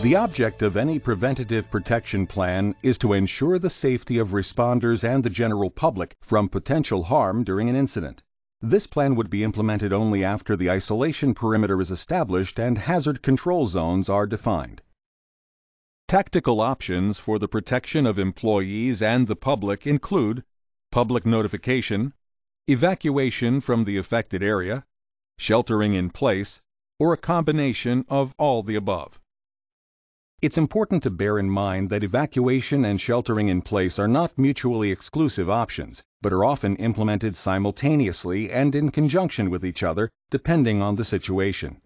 The object of any preventative protection plan is to ensure the safety of responders and the general public from potential harm during an incident. This plan would be implemented only after the isolation perimeter is established and hazard control zones are defined. Tactical options for the protection of employees and the public include public notification, evacuation from the affected area, sheltering in place, or a combination of all the above. It's important to bear in mind that evacuation and sheltering in place are not mutually exclusive options, but are often implemented simultaneously and in conjunction with each other, depending on the situation.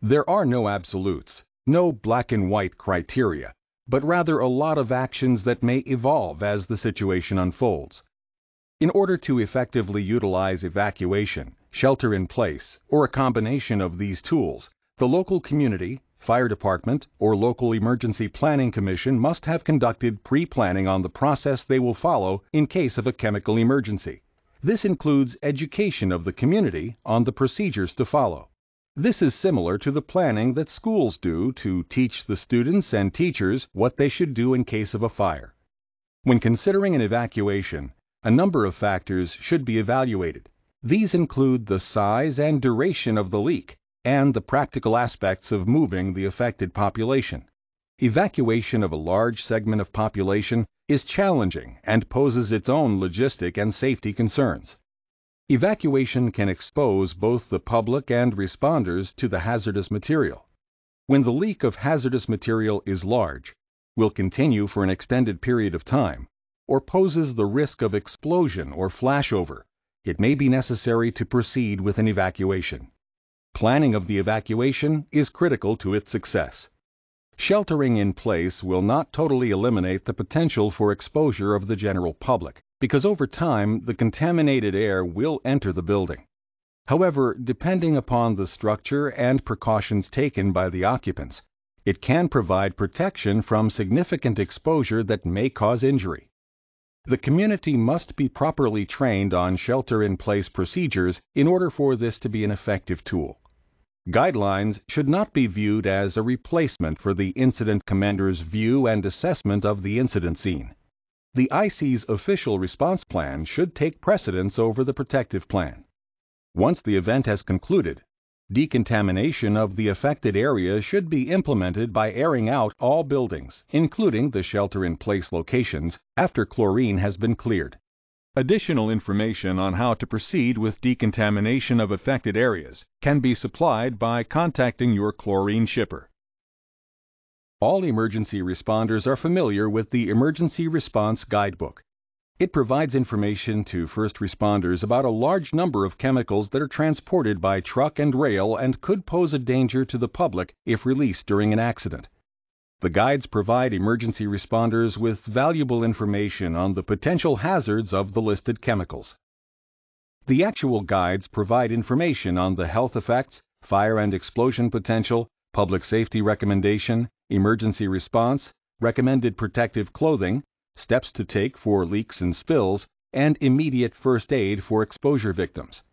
There are no absolutes, no black and white criteria, but rather a lot of actions that may evolve as the situation unfolds. In order to effectively utilize evacuation, shelter in place, or a combination of these tools, the local community, fire department, or local emergency planning commission must have conducted pre-planning on the process they will follow in case of a chemical emergency. This includes education of the community on the procedures to follow. This is similar to the planning that schools do to teach the students and teachers what they should do in case of a fire. When considering an evacuation, a number of factors should be evaluated. These include the size and duration of the leak, and the practical aspects of moving the affected population. Evacuation of a large segment of population is challenging and poses its own logistic and safety concerns. Evacuation can expose both the public and responders to the hazardous material. When the leak of hazardous material is large, will continue for an extended period of time, or poses the risk of explosion or flashover, it may be necessary to proceed with an evacuation. Planning of the evacuation is critical to its success. Sheltering in place will not totally eliminate the potential for exposure of the general public, because over time the contaminated air will enter the building. However, depending upon the structure and precautions taken by the occupants, it can provide protection from significant exposure that may cause injury. The community must be properly trained on shelter-in-place procedures in order for this to be an effective tool. Guidelines should not be viewed as a replacement for the incident commander's view and assessment of the incident scene. The IC's official response plan should take precedence over the protective plan. Once the event has concluded, decontamination of the affected area should be implemented by airing out all buildings, including the shelter-in-place locations, after chlorine has been cleared. Additional information on how to proceed with decontamination of affected areas can be supplied by contacting your chlorine shipper. All emergency responders are familiar with the Emergency Response Guidebook. It provides information to first responders about a large number of chemicals that are transported by truck and rail and could pose a danger to the public if released during an accident. The guides provide emergency responders with valuable information on the potential hazards of the listed chemicals. The actual guides provide information on the health effects, fire and explosion potential, public safety recommendation, emergency response, recommended protective clothing, steps to take for leaks and spills, and immediate first aid for exposure victims.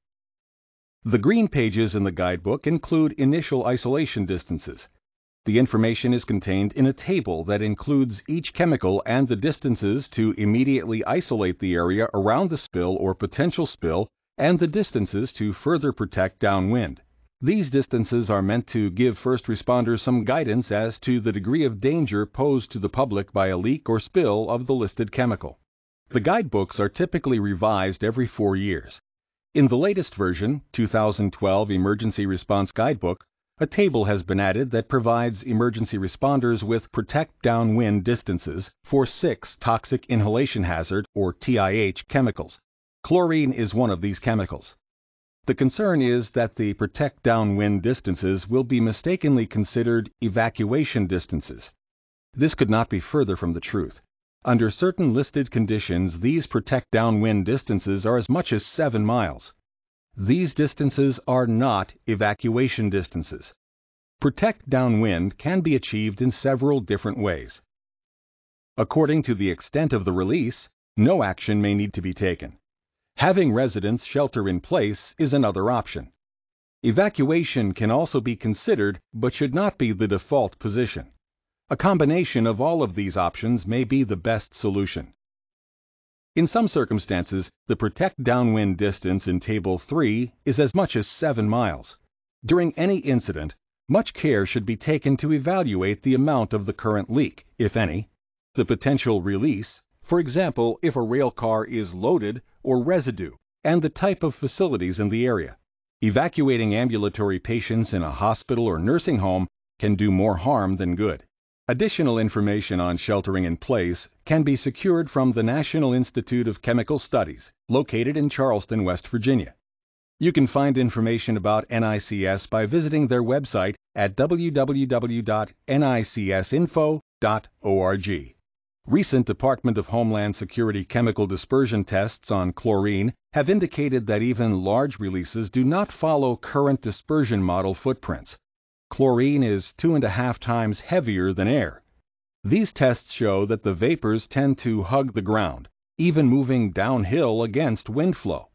The green pages in the guidebook include initial isolation distances. The information is contained in a table that includes each chemical and the distances to immediately isolate the area around the spill or potential spill, and the distances to further protect downwind. These distances are meant to give first responders some guidance as to the degree of danger posed to the public by a leak or spill of the listed chemical. The guidebooks are typically revised every 4 years. In the latest version, 2012 Emergency Response Guidebook, a table has been added that provides emergency responders with protect downwind distances for 6 toxic inhalation hazard or TIH chemicals. Chlorine is one of these chemicals. The concern is that the protect downwind distances will be mistakenly considered evacuation distances. This could not be further from the truth. Under certain listed conditions, these protect downwind distances are as much as 7 miles. These distances are not evacuation distances. Protect downwind can be achieved in several different ways. According to the extent of the release, no action may need to be taken. Having residents shelter in place is another option. Evacuation can also be considered, but should not be the default position. A combination of all of these options may be the best solution. In some circumstances, the protect downwind distance in Table 3 is as much as 7 miles. During any incident, much care should be taken to evaluate the amount of the current leak, if any, the potential release, for example, if a rail car is loaded, or residue, and the type of facilities in the area. Evacuating ambulatory patients in a hospital or nursing home can do more harm than good. Additional information on sheltering in place can be secured from the National Institute of Chemical Studies, located in Charleston, West Virginia. You can find information about NICS by visiting their website at www.nicsinfo.org. Recent Department of Homeland Security chemical dispersion tests on chlorine have indicated that even large releases do not follow current dispersion model footprints. Chlorine is 2.5 times heavier than air. These tests show that the vapors tend to hug the ground, even moving downhill against wind flow.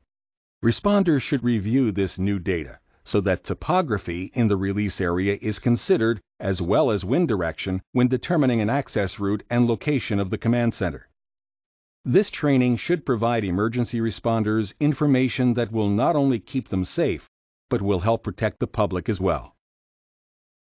Responders should review this new data so that topography in the release area is considered as well as wind direction when determining an access route and location of the command center. This training should provide emergency responders information that will not only keep them safe, but will help protect the public as well.